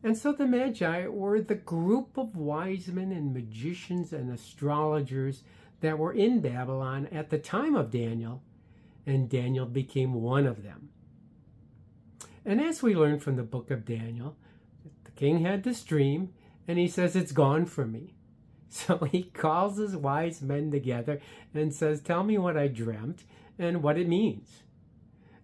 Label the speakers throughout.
Speaker 1: And so the Magi were the group of wise men and magicians and astrologers that were in Babylon at the time of Daniel, and Daniel became one of them. And as we learn from the book of Daniel, the king had this dream, and he says, "It's gone from me." So he calls his wise men together and says, "Tell me what I dreamt and what it means."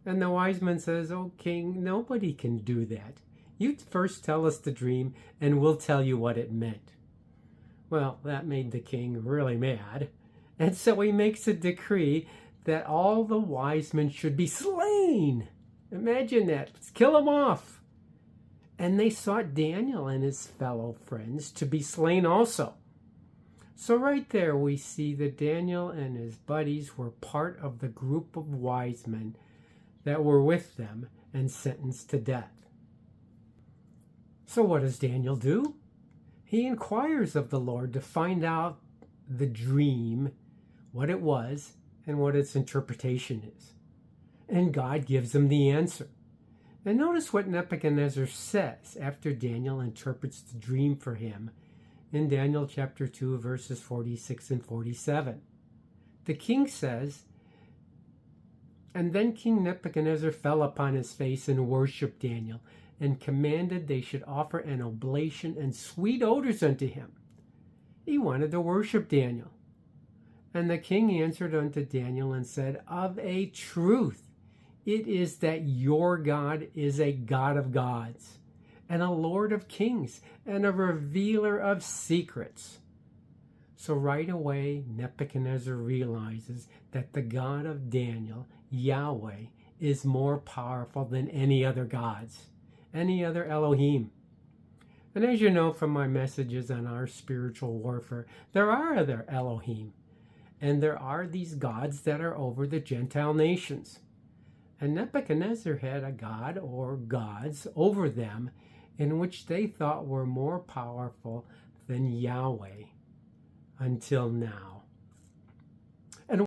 Speaker 1: And the wise man says, "Oh, king, nobody can do that. You first tell us the dream, and we'll tell you what it meant." Well, that made the king really mad. And so he makes a decree that all the wise men should be slain. Imagine that. Let's kill them off. And they sought Daniel and his fellow friends to be slain also. So right there we see that Daniel and his buddies were part of the group of wise men that were with them and sentenced to death. So what does Daniel do? He inquires of the Lord to find out the dream, what it was, and what its interpretation is. And God gives him the answer. And notice what Nebuchadnezzar says after Daniel interprets the dream for him in Daniel chapter 2, verses 46 and 47. The king says, "And then King Nebuchadnezzar fell upon his face and worshipped Daniel, and commanded they should offer an oblation and sweet odors unto him." He wanted to worship Daniel. And the king answered unto Daniel and said, "Of a truth, it is that your God is a God of gods, and a Lord of kings, and a revealer of secrets." So right away, Nebuchadnezzar realizes that the God of Daniel, Yahweh, is more powerful than any other gods, any other Elohim. And as you know from my messages on our spiritual warfare, there are other Elohim. And there are these gods that are over the Gentile nations. And Nebuchadnezzar had a god or gods over them in which they thought were more powerful than Yahweh until now.